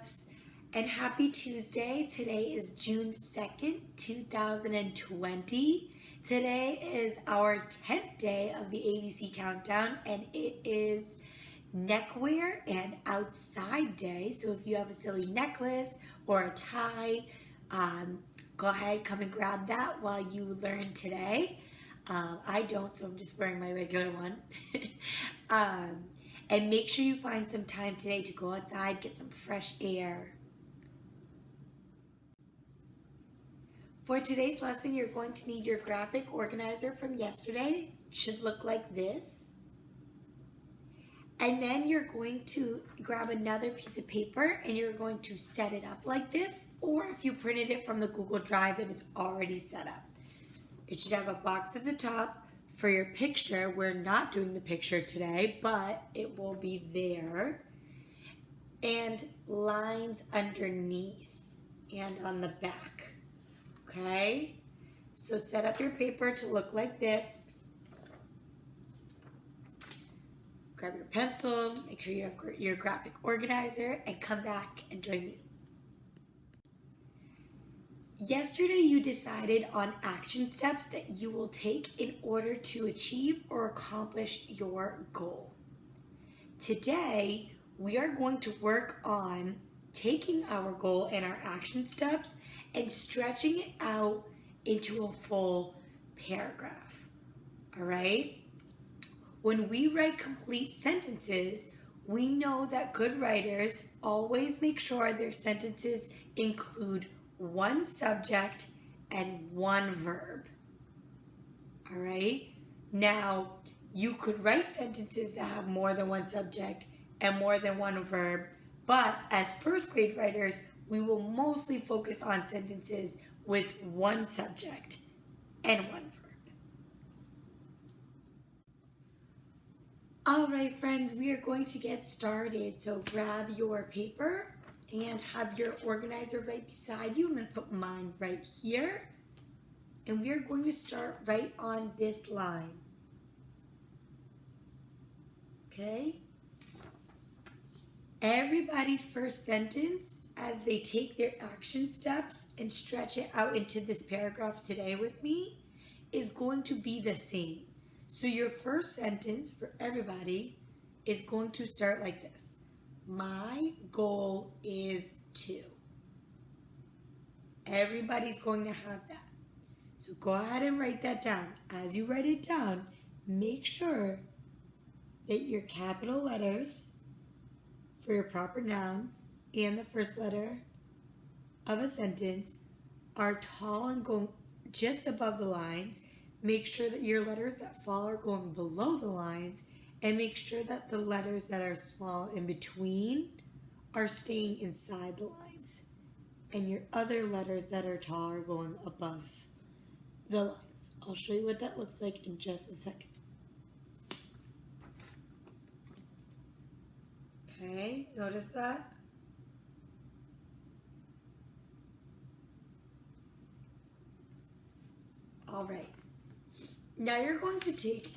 loves, and happy Tuesday. Today is June 2nd, 2020. Today is our 10th day of the ABC countdown, and it is neckwear and outside day. So if you have a silly necklace or a tie, go ahead, come and grab that while you learn today. I don't, so I'm just wearing my regular one. And make sure you find some time today to go outside, get some fresh air. For today's lesson, you're going to need your graphic organizer from yesterday. It should look like this. And then you're going to grab another piece of paper and you're going to set it up like this. Or if you printed it from the Google Drive and it's already set up. It should have a box at the top for your picture. We're not doing the picture today, but it will be there. And lines underneath and on the back. Okay? So set up your paper to look like this. Grab your pencil, make sure you have your graphic organizer, and come back and join me. Yesterday, you decided on action steps that you will take in order to achieve or accomplish your goal. Today, we are going to work on taking our goal and our action steps and stretching it out into a full paragraph. All right? When we write complete sentences, we know that good writers always make sure their sentences include one subject and one verb. All right? Now, you could write sentences that have more than one subject and more than one verb, but as first grade writers, we will mostly focus on sentences with one subject and one verb. All right, friends, we are going to get started. So grab your paper and have your organizer right beside you. I'm going to put mine right here. And we are going to start right on this line. Okay? Everybody's first sentence, as they take their action steps and stretch it out into this paragraph today with me, is going to be the same. So your first sentence for everybody is going to start like this. My goal is to. Everybody's going to have that. So go ahead and write that down. As you write it down, make sure that your capital letters for your proper nouns and the first letter of a sentence are tall and going just above the lines. Make sure that your letters that fall are going below the lines, and make sure that the letters that are small in between are staying inside the lines, and your other letters that are tall are going above the lines. I'll show you what that looks like in just a second. Okay, notice that? All right. Now you're going to take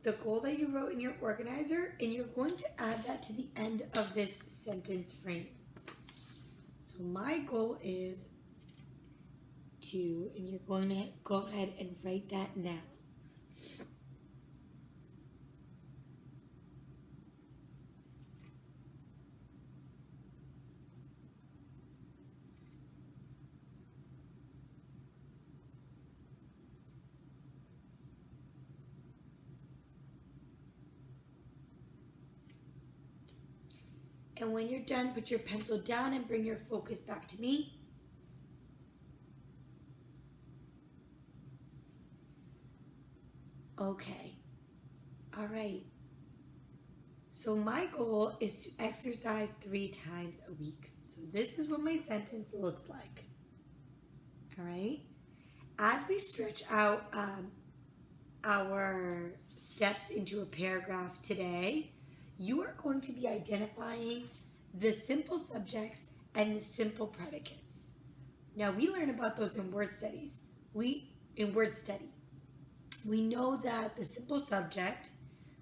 the goal that you wrote in your organizer and you're going to add that to the end of this sentence frame. So my goal is to, and you're going to go ahead and write that now. And when you're done, put your pencil down and bring your focus back to me. Okay. All right. So my goal is to exercise 3 times a week. So this is what my sentence looks like. All right. As we stretch out our steps into a paragraph today, you are going to be identifying the simple subjects and the simple predicates. Now, we learn about those in word studies. In word study, we know that the simple subject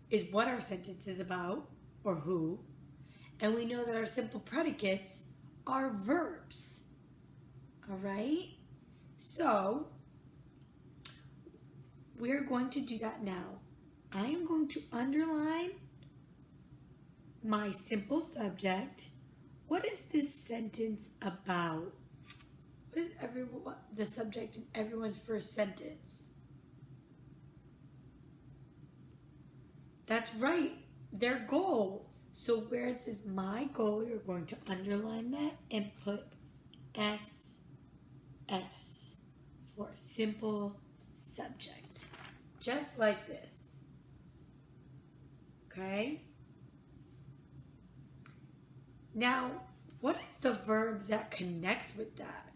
is what our sentence is about or who, And we know that our simple predicates are verbs. All right? So, we're going to do that now. I am going to underline my simple subject. What is this sentence about? What is the subject in everyone's first sentence? That's right, their goal. So where it says my goal, you're going to underline that and put SS for simple subject. Just like this. Okay? Now, what is the verb that connects with that?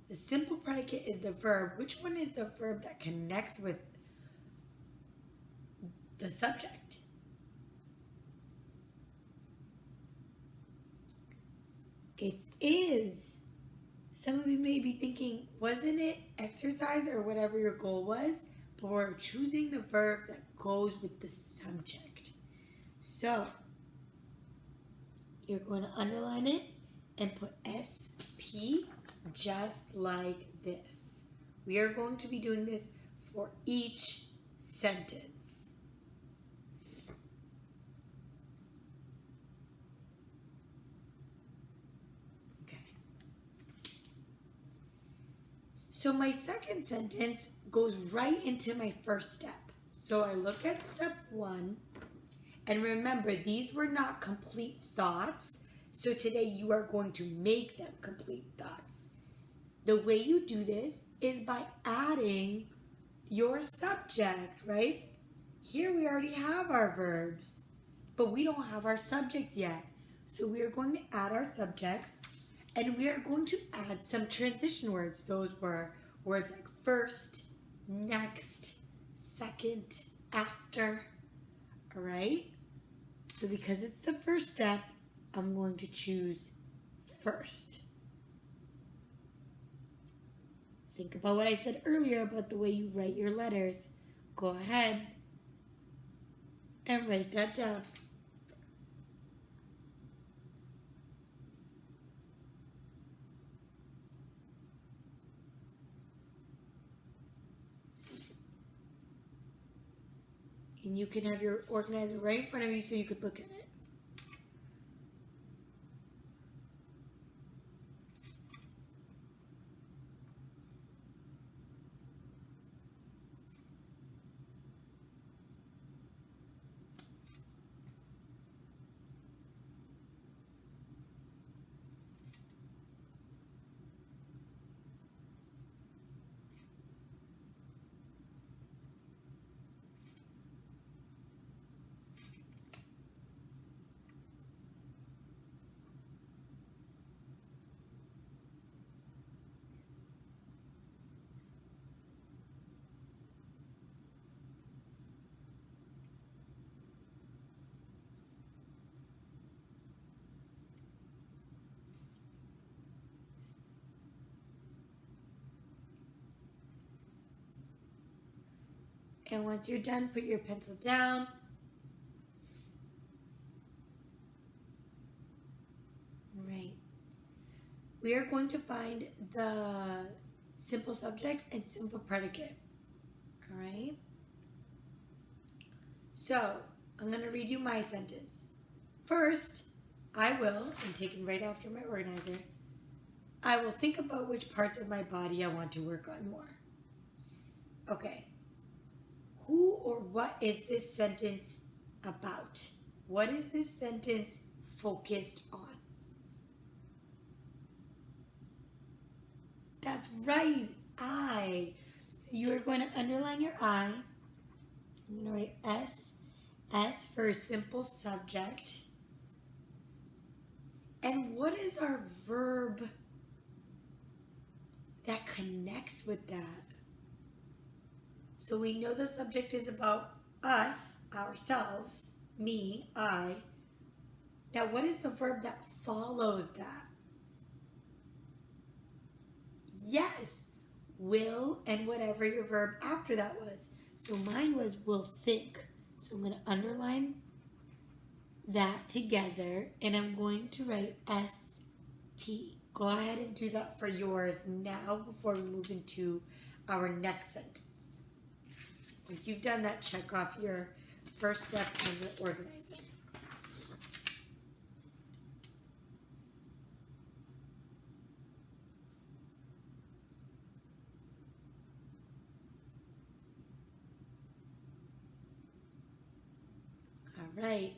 The simple predicate is the verb. Which one is the verb that connects with the subject? It is. Some of you may be thinking, wasn't it exercise or whatever your goal was? But we're choosing the verb that goes with the subject. So, you're going to underline it and put SP just like this. We are going to be doing this for each sentence. Okay. So my second sentence goes right into my first step. So I look at step 1, and remember, these were not complete thoughts. So today you are going to make them complete thoughts. The way you do this is by adding your subject, right? Here we already have our verbs, but we don't have our subjects yet. So we are going to add our subjects, and we are going to add some transition words. Those were words like first, next, second, after, all right? So because it's the first step, I'm going to choose first. Think about what I said earlier about the way you write your letters. Go ahead and write that down. And you can have your organizer right in front of you so you could look at it. And once you're done, put your pencil down. Right. We are going to find the simple subject and simple predicate. All right? So, I'm going to read you my sentence. First, I will, I'm taking right after my organizer, I will think about which parts of my body I want to work on more. Okay. Who or what is this sentence about? What is this sentence focused on? That's right, I. You are going to underline your I. I'm going to write S for simple subject. And what is our verb that connects with that? So we know the subject is about us, ourselves, me, I. Now what is the verb that follows that? Yes, will and whatever your verb after that was. So mine was will think. So I'm going to underline that together and I'm going to write SP. Go ahead and do that for yours now before we move into our next sentence. Once you've done that, check off your first step in the organizing. All right.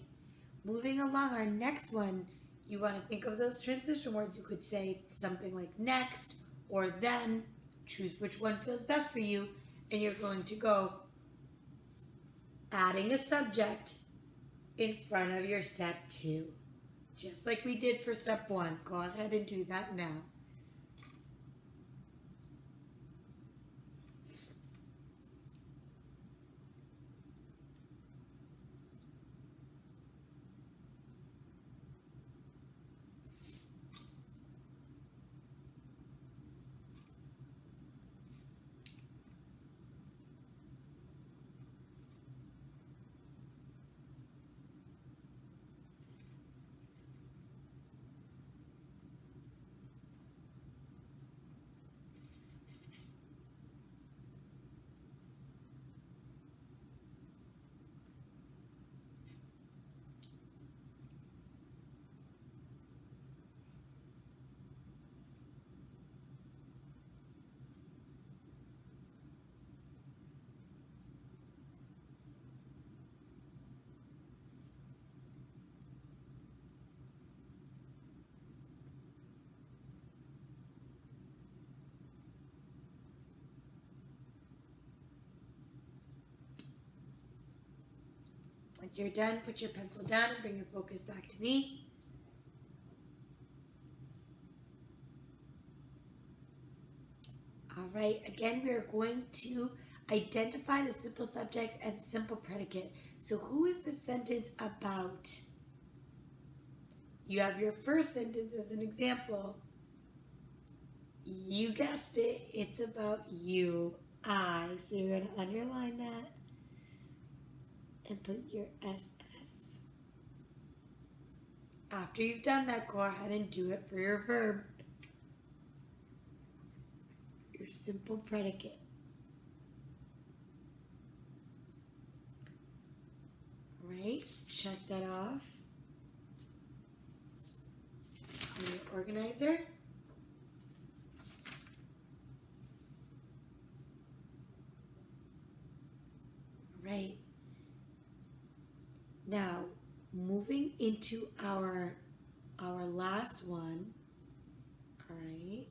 Moving along, our next one, you want to think of those transition words. You could say something like next or then. Choose which one feels best for you, and you're going to go adding a subject in front of your step 2. Just like we did for step 1. Go ahead and do that now. Once you're done, put your pencil down and bring your focus back to me. All right, again, we are going to identify the simple subject and simple predicate. So who is the sentence about? You have your first sentence as an example. You guessed it, it's about you, I. So you're going to underline that and put your SS. After you've done that, go ahead and do it for your verb. Your simple predicate. All right, check that off on your organizer. All right. Now, moving into our last one, all right,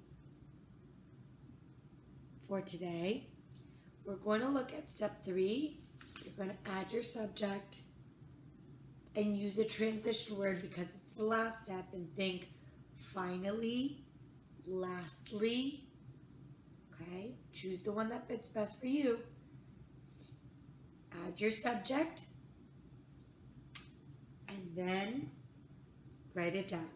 for today, we're going to look at step 3. You're going to add your subject and use a transition word because it's the last step, and think finally, lastly, okay? Choose the one that fits best for you. Add your subject and then write it down.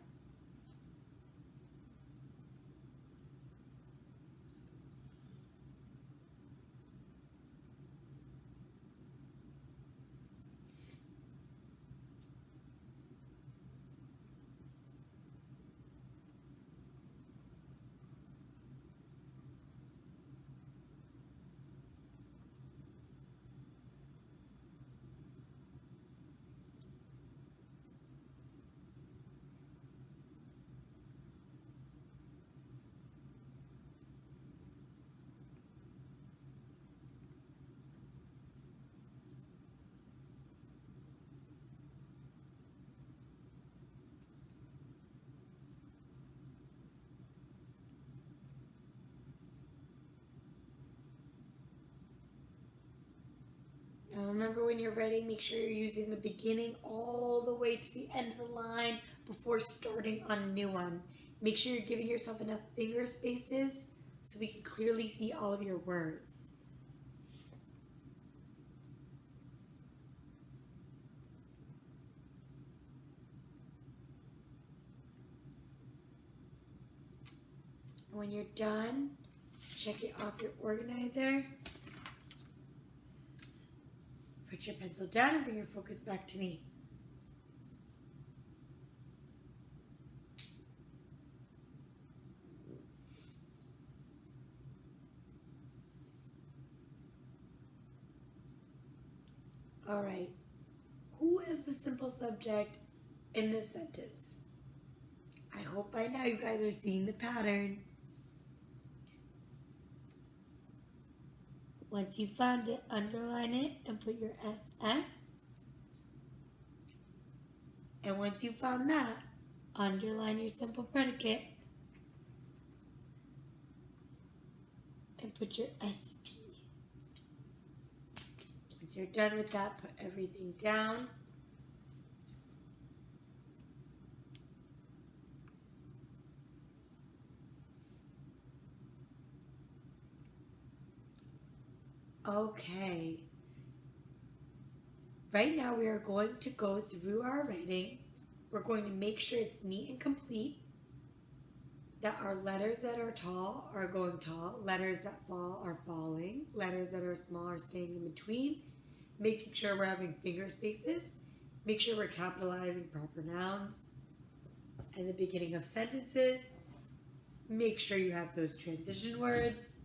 Now remember, when you're ready, make sure you're using the beginning all the way to the end of the line before starting on a new one. Make sure you're giving yourself enough finger spaces so we can clearly see all of your words. When you're done, check it off your organizer. Put your pencil down and bring your focus back to me. All right. Who is the simple subject in this sentence? I hope by now you guys are seeing the pattern. Once you found it, underline it and put your SS. And once you found that, underline your simple predicate and put your SP. Once you're done with that, put everything down. Okay. Right now we are going to go through our writing. We're going to make sure it's neat and complete. That our letters that are tall are going tall. Letters that fall are falling. Letters that are small are staying in between. Making sure we're having finger spaces. Make sure we're capitalizing proper nouns at the beginning of sentences. Make sure you have those transition words.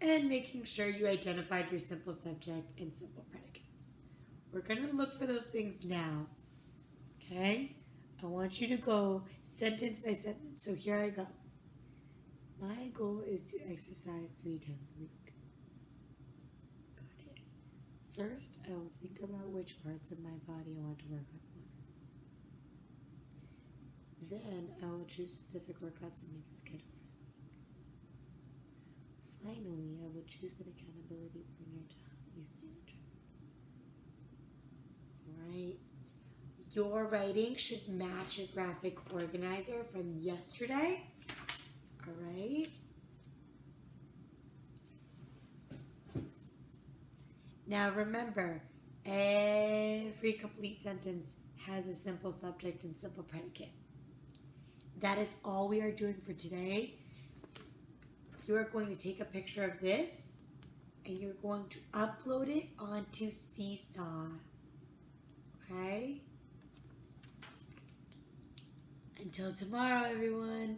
And making sure you identified your simple subject and simple predicates. We're going to look for those things now. Okay? I want you to go sentence by sentence. So here I go. My goal is to exercise 3 times a week. Got it. First, I will think about which parts of my body I want to work on more. Then, I will choose specific workouts and make a schedule. Finally, I will choose an accountability partner to help me stay on track. Alright. Your writing should match your graphic organizer from yesterday. Alright. Now remember, every complete sentence has a simple subject and simple predicate. That is all we are doing for today. You are going to take a picture of this and you're going to upload it onto Seesaw. Okay? Until tomorrow, everyone.